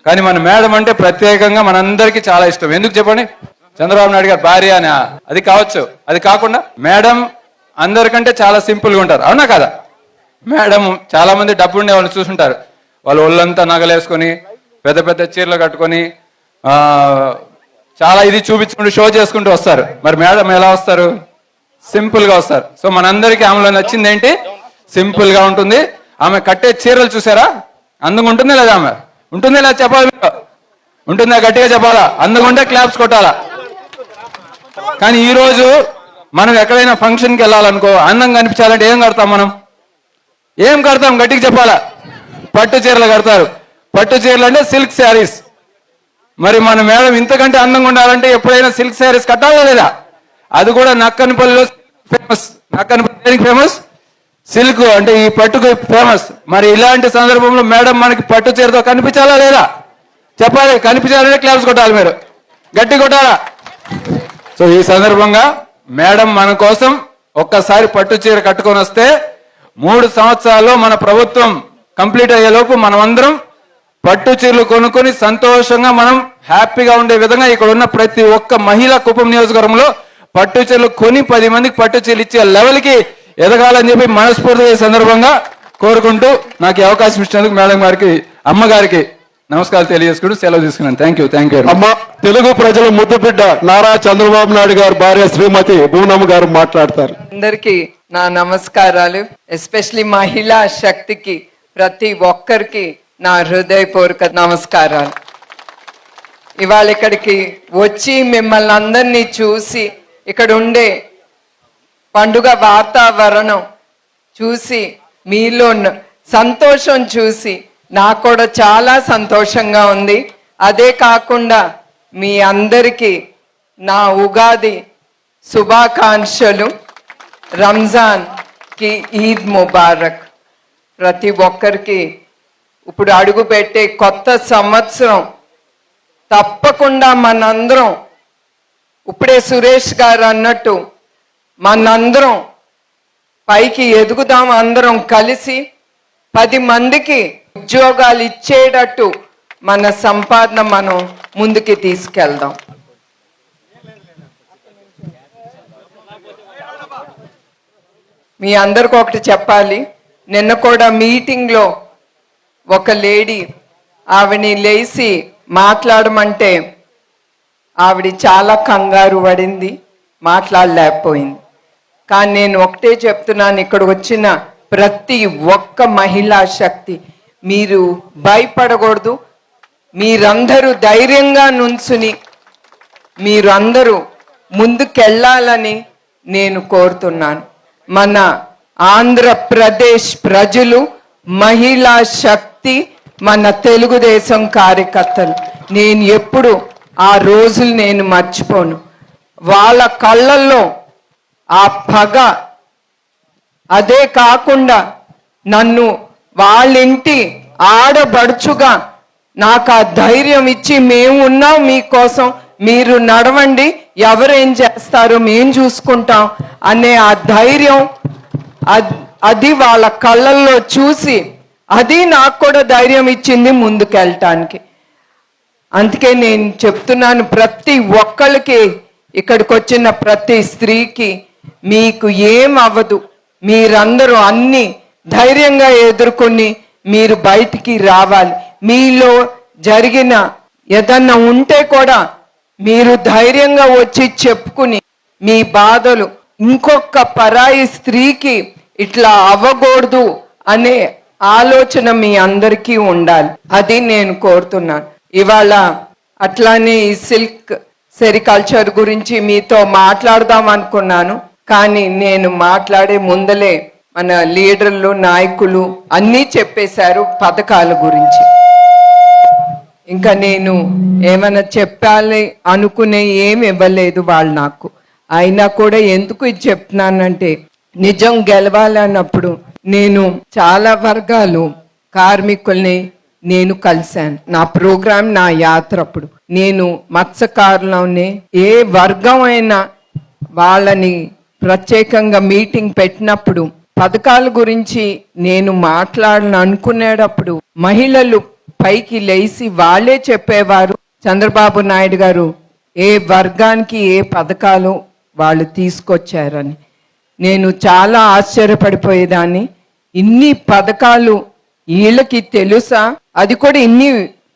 కానీ మన మేడం అంటే ప్రత్యేకంగా మనందరికీ చాలా ఇష్టం. ఎందుకు చెప్పండి? చంద్రబాబు నాయుడు గారు భార్య అని అది కావచ్చు. అది కాకుండా మేడం అందరికంటే చాలా సింపుల్గా ఉంటారు, అవునా కదా? మేడం చాలా మంది డబ్బు ఉండే వాళ్ళు చూసుంటారు, వాళ్ళు ఒళ్ళంతా నగలేసుకొని పెద్ద పెద్ద చీరలు కట్టుకొని చాలా ఇది చూపించుకుంటూ షో చేసుకుంటూ వస్తారు. మరి మేడం ఎలా వస్తారు? సింపుల్ గా వస్తారు. సో మనందరికీ ఆమెలో నచ్చింది ఏంటి? సింపుల్ గా ఉంటుంది. ఆమె కట్టే చీరలు చూసారా? అందంగా ఉంటుందా లేదా? ఆమె ఉంటుందా లేదా చెప్పాలి మీరు? ఉంటుందా? గట్టిగా చెప్పాలా? అందంగా ఉంటే క్లాప్స్ కొట్టాలా. కానీ ఈ రోజు మనం ఎక్కడైనా ఫంక్షన్కి వెళ్ళాలనుకో, అందంగా కనిపించాలంటే ఏం కడతాం మనం? ఏం కడతాం? గట్టిగా చెప్పాలా? పట్టు చీరలు కడతారు. పట్టు చీరలు అంటే సిల్క్ శారీస్. మరి మన మేడం ఇంతకంటే అందంగా ఉండాలంటే ఎప్పుడైనా సిల్క్ శారీస్ కట్టాలా లేదా? అది కూడా నక్కనపల్లిలో ఫేమస్. నక్కనపల్లి ఫేమస్ సిల్క్ అంటే ఈ పట్టుకు ఫేమస్. మరి ఇలాంటి సందర్భంలో మేడం మనకి పట్టు చీరతో కనిపించాలా లేదా? చెప్పాలి. కనిపించాలంటే క్లాప్స్ కొట్టాలి. మీరు గట్టి కొట్టాలా? సో ఈ సందర్భంగా మేడం మన కోసం ఒక్కసారి పట్టు చీర కట్టుకొని వస్తే 3 సంవత్సరాల్లో మన ప్రభుత్వం కంప్లీట్ అయ్యేలోపు మనమందరం పట్టు చీరలు కొనుక్కొని సంతోషంగా మనం హ్యాపీగా ఉండే విధంగా ఇక్కడ ఉన్న ప్రతి ఒక్క మహిళా కుప్పం నియోజకవర్గంలో పట్టు చీరలు కొని 10 మందికి పట్టు చీరలు ఇచ్చే లెవెల్కి ఎదగాలని చెప్పి మనస్ఫూర్తిగా ఈ సందర్భంగా కోరుకుంటూ నాకు ఈ అవకాశం ఇచ్చినందుకు మేడం గారికి, అమ్మగారికి నమస్కారాలు తెలియజేసుకుంటూ సెలవు తీసుకున్నాను. Thank you. అమ్మ, తెలుగు ప్రజల ముద్దు బిడ్డ నారా చంద్రబాబు నాయుడు గారు భార్య శ్రీమతి భూనమ్మ గారు మాట్లాడతారు. అందరికి నా నమస్కారాలు. ఎస్పెషలీ మహిళా శక్తికి ప్రతి ఒక్కరికి నా హృదయపూర్వక నమస్కారాలు. ఇవాళ ఇక్కడికి వచ్చి మిమ్మల్ని అందరినీ చూసి ఇక్కడ ఉండే పండుగ వాతావరణం చూసి మీలో సంతోషం చూసి నాకు కూడా చాలా సంతోషంగా ఉంది. అదే కాకుండా మీ అందరికీ నా ఉగాది శుభాకాంక్షలు. రంజాన్కి ఈద్ ముబారక్. ప్రతి ఒక్కరికి ఇప్పుడు అడుగు పెట్టే కొత్త సంవత్సరం తప్పకుండా మనందరం ఇప్పుడే సురేష్ గారు అన్నట్టు మనందరం పైకి ఎదుగుదాం. అందరం కలిసి 10 మందికి ఉద్యోగాలు ఇచ్చేటట్టు మన సంపాదన మనం ముందుకి తీసుకెళ్దాం. మీ అందరికి ఒకటి చెప్పాలి. నిన్న కూడా మీటింగ్లో ఒక లేడీ ఆవిడని లేచి మాట్లాడమంటే ఆవిడ చాలా కంగారు పడింది, మాట్లాడలేకపోయింది. కానీ నేను ఒకటే చెప్తున్నాను, ఇక్కడ వచ్చిన ప్రతి ఒక్క మహిళా శక్తి మీరు భయపడకూడదు. మీరందరూ ధైర్యంగా నుంచుని మీరందరూ ముందుకెళ్ళాలని నేను కోరుతున్నాను. మన ఆంధ్రప్రదేశ్ ప్రజలు, మహిళా శక్తి, మన తెలుగుదేశం కార్యకర్తలు, నేను ఎప్పుడు ఆ రోజులు నేను మర్చిపోను. వాళ్ళ కళ్ళల్లో ఆ పగ, అదే కాకుండా నన్ను వాళ్ళింటి ఆడబడుచుగా నాకు ఆ ధైర్యం ఇచ్చి మేము ఉన్నాం మీకోసం, మీరు నడవండి, ఎవరేం చేస్తారో మేము చూసుకుంటాం అనే ఆ ధైర్యం, అది వాళ్ళ కళ్ళల్లో చూసి అది నాకు కూడా ధైర్యం ఇచ్చింది ముందుకెళ్ళటానికి. అందుకే నేను చెప్తున్నాను, ప్రతి ఒక్కరికి, ఇక్కడికి వచ్చిన ప్రతి స్త్రీకి మీకు ఏం అవ్వదు. మీరందరూ అన్ని ధైర్యంగా ఎదుర్కొని మీరు బయటికి రావాలి. మీలో జరిగిన ఏదన్నా ఉంటే కూడా మీరు ధైర్యంగా వచ్చి చెప్పుకుని మీ బాధలు ఇంకొక పరాయి స్త్రీకి ఇట్లా అవ్వకూడదు అనే ఆలోచన మీ అందరికీ ఉండాలి. అది నేను కోరుతున్నాను. ఇవాళ అట్లానే ఈ సిల్క్ సెరికల్చర్ గురించి మీతో మాట్లాడదాం అనుకున్నాను. కానీ నేను మాట్లాడే ముందలే మన లీడర్లు, నాయకులు అన్నీ చెప్పేశారు పథకాల గురించి. ఇంకా నేను ఏమైనా చెప్పాలి అనుకునే ఏమి ఇవ్వలేదు వాళ్ళు నాకు. అయినా కూడా ఎందుకు ఇది చెప్తున్నానంటే, నిజం గెలవాలన్నప్పుడు నేను చాలా వర్గాలు కార్మికుల్ని నేను కలిశాను. నా ప్రోగ్రాం, నా యాత్ర అప్పుడు నేను మత్స్యకారులోనే ఏ వర్గం అయినా వాళ్ళని ప్రత్యేకంగా మీటింగ్ పెట్టినప్పుడు పథకాల గురించి నేను మాట్లాడాలని అనుకునేటప్పుడు మహిళలు పైకి లేచి వాళ్ళే చెప్పేవారు, చంద్రబాబు నాయుడు గారు ఏ వర్గానికి ఏ పథకాలు వాళ్ళు తీసుకొచ్చారని. నేను చాలా ఆశ్చర్యపడిపోయేదాన్ని. ఇన్ని పథకాలు వీళ్ళకి తెలుసా? అది కూడా ఇన్ని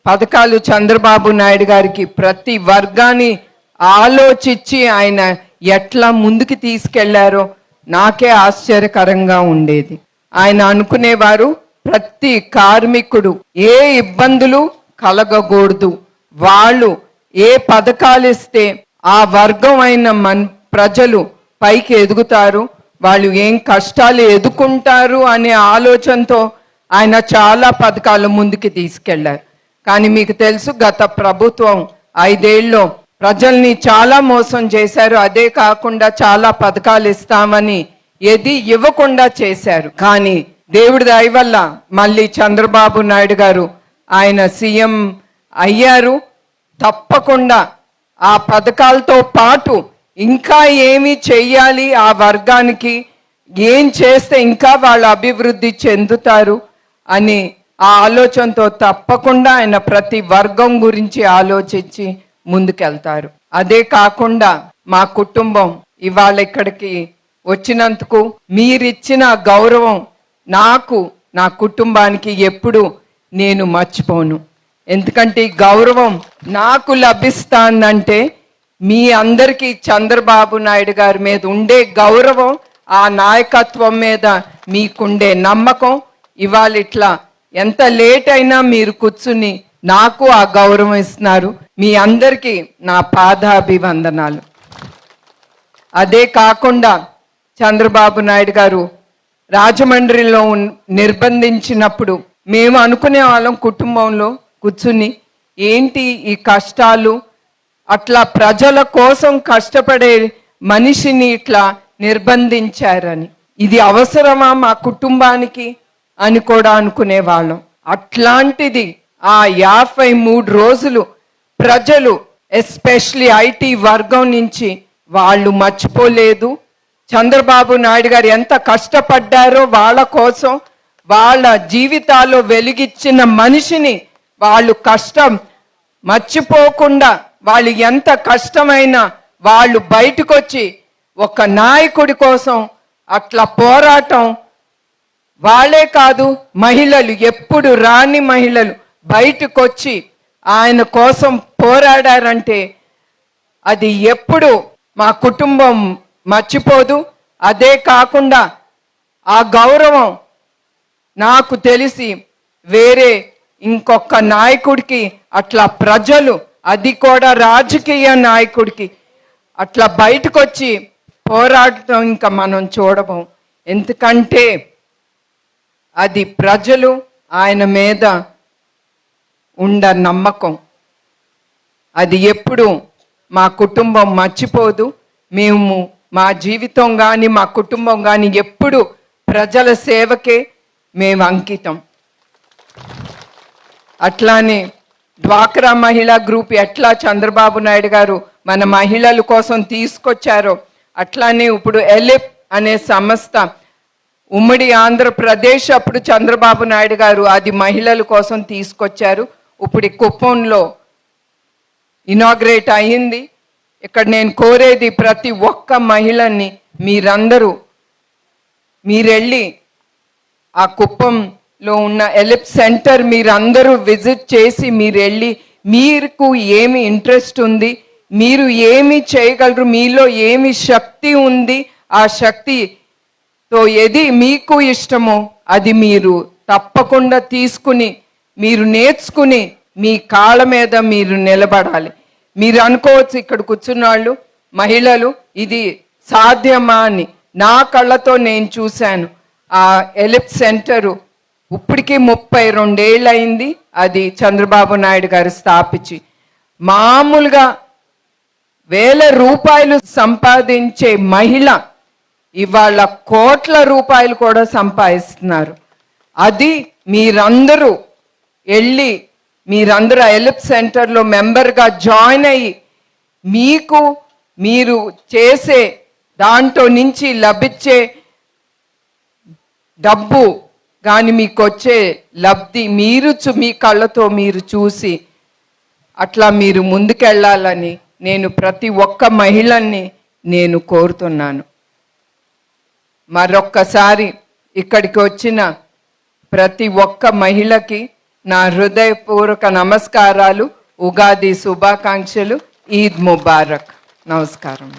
పథకాలు చంద్రబాబు నాయుడు గారికి ప్రతి వర్గాన్ని ఆలోచించి ఆయన ఎట్లా ముందుకు తీసుకెళ్లారో నాకే ఆశ్చర్యకరంగా ఉండేది. ఆయన అనుకునేవారు ప్రతి కార్మికుడు ఏ ఇబ్బందులు కలగకూడదు. వాళ్ళు ఏ పథకాలు ఇస్తే ఆ వర్గం అయిన ప్రజలు పైకి ఎదుగుతారు, వాళ్ళు ఏం కష్టాలు ఎదుర్కొంటారు అనే ఆలోచనతో ఆయన చాలా పథకాలు ముందుకు తీసుకెళ్లారు. కానీ మీకు తెలుసు, గత ప్రభుత్వం 5 ఏళ్ళలో ప్రజల్ని చాలా మోసం చేశారు. అదే కాకుండా చాలా పథకాలు ఇస్తామని ఏది ఇవ్వకుండా చేశారు. కానీ దేవుడి దయ వల్ల మళ్ళీ చంద్రబాబు నాయుడు గారు ఆయన సీఎం అయ్యారు. తప్పకుండా ఆ పథకాలతో పాటు ఇంకా ఏమి చెయ్యాలి, ఆ వర్గానికి ఏం చేస్తే ఇంకా వాళ్ళు అభివృద్ధి చెందుతారు అని ఆ ఆలోచనతో తప్పకుండా ఆయన ప్రతి వర్గం గురించి ఆలోచించి ముందుకెళ్తారు. అదే కాకుండా మా కుటుంబం ఇవాళ ఇక్కడికి వచ్చినందుకు మీరిచ్చిన గౌరవం నాకు, నా కుటుంబానికి ఎప్పుడు నేను మర్చిపోను. ఎందుకంటే ఈ గౌరవం నాకు లభిస్తానంటే మీ అందరికీ చంద్రబాబు నాయుడు గారి మీద ఉండే గౌరవం, ఆ నాయకత్వం మీద మీకుండే నమ్మకం. ఇవాళ ఇట్లా ఎంత లేట్ అయినా మీరు కూర్చుని నాకు ఆ గౌరవం ఇస్తున్నారు. మీ అందరికీ నా పాదాభివందనాలు. అదే కాకుండా చంద్రబాబు నాయుడు గారు రాజమండ్రిలో నిర్బంధించినప్పుడు మేము అనుకునే వాళ్ళం కుటుంబంలో కూర్చుని ఏంటి ఈ కష్టాలు, అట్లా ప్రజల కోసం కష్టపడే మనిషిని ఇట్లా నిర్బంధించారని, ఇది అవసరమా మా కుటుంబానికి అని కూడా అనుకునేవాళ్ళం. అట్లాంటిది ఆ 53 రోజులు ప్రజలు ఎస్పెషలీ ఐటీ వర్గం నుంచి వాళ్ళు మర్చిపోలేదు. చంద్రబాబు నాయుడు గారు ఎంత కష్టపడ్డారో వాళ్ళ కోసం, వాళ్ళ జీవితాల్లో వెలిగిచ్చిన మనిషిని వాళ్ళు కష్టం మర్చిపోకుండా, వాళ్ళు ఎంత కష్టమైనా వాళ్ళు బయటకు వచ్చి ఒక నాయకుడి కోసం అట్లా పోరాటం. వాళ్ళే కాదు, మహిళలు, ఎప్పుడు రాని మహిళలు బయటకు వచ్చి ఆయన కోసం పోరాడారంటే అది ఎప్పుడు మా కుటుంబం మర్చిపోదు. అదే కాకుండా ఆ గౌరవం నాకు తెలిసి వేరే ఇంకొక నాయకుడికి అట్లా ప్రజలు, అది కూడా రాజకీయ నాయకుడికి అట్లా బయటకు వచ్చి పోరాడటం ఇంకా మనం చూడము. ఎందుకంటే అది ప్రజలు ఆయన మీద ఉండ నమ్మకం. అది ఎప్పుడు మా కుటుంబం మర్చిపోదు. మేము మా జీవితం కానీ మా కుటుంబం కానీ ఎప్పుడు ప్రజల సేవకే మేము అంకితం. అట్లానే డ్వాక్రా మహిళా గ్రూప్ ఎట్లా చంద్రబాబు నాయుడు గారు మన మహిళల కోసం తీసుకొచ్చారో అట్లానే ఇప్పుడు ఎలిప్ అనే సంస్థ ఉమ్మడి ఆంధ్రప్రదేశ్ అప్పుడు చంద్రబాబు నాయుడు గారు అది మహిళల కోసం తీసుకొచ్చారు. ఇప్పుడు కుప్పంలో ఇనాగ్రేట్ అయ్యింది. ఇక్కడ నేను కోరేది ప్రతి ఒక్క మహిళని మీరెళ్ళి ఆ కుప్పంలో ఉన్న ఎలిప్ సెంటర్ మీరందరూ విజిట్ చేసి మీరెళ్ళి మీకు ఏమి ఇంట్రెస్ట్ ఉంది, మీరు ఏమి చేయగలరు, మీలో ఏమి శక్తి ఉంది, ఆ శక్తితో ఏది మీకు ఇష్టమో అది మీరు తప్పకుండా తీసుకుని మీరు నేర్చుకుని మీ కాళ్ళ మీద మీరు నిలబడాలి. మీరు అనుకోవచ్చు ఇక్కడ కూర్చున్న వాళ్ళు మహిళలు ఇది సాధ్యమా అని. నా కళ్ళతో నేను చూశాను. ఆ ఎలిప్ సెంటరు ఇప్పటికీ 32 ఏళ్ళు అయింది. అది చంద్రబాబు నాయుడు గారు స్థాపించి మామూలుగా ₹1,000 సంపాదించే మహిళ ఇవాళ ₹1,00,00,000 కూడా సంపాదిస్తున్నారు. అది మీరందరూ వెళ్ళి మీరందరూ ఎలిప్ సెంటర్లో మెంబర్గా జాయిన్ అయ్యి మీరు చేసే దాంట్లో నుంచి లభించే డబ్బు కానీ మీకు వచ్చే లబ్ధి మీరు మీ కళ్ళతో మీరు చూసి అట్లా మీరు ముందుకెళ్ళాలని నేను ప్రతి ఒక్క మహిళని నేను కోరుతున్నాను. మరొక్కసారి ఇక్కడికి వచ్చిన ప్రతి ఒక్క మహిళకి నా హృదయపూర్వక నమస్కారాలు, ఉగాది శుభాకాంక్షలు, ఈద్ ముబారక్. నమస్కారం.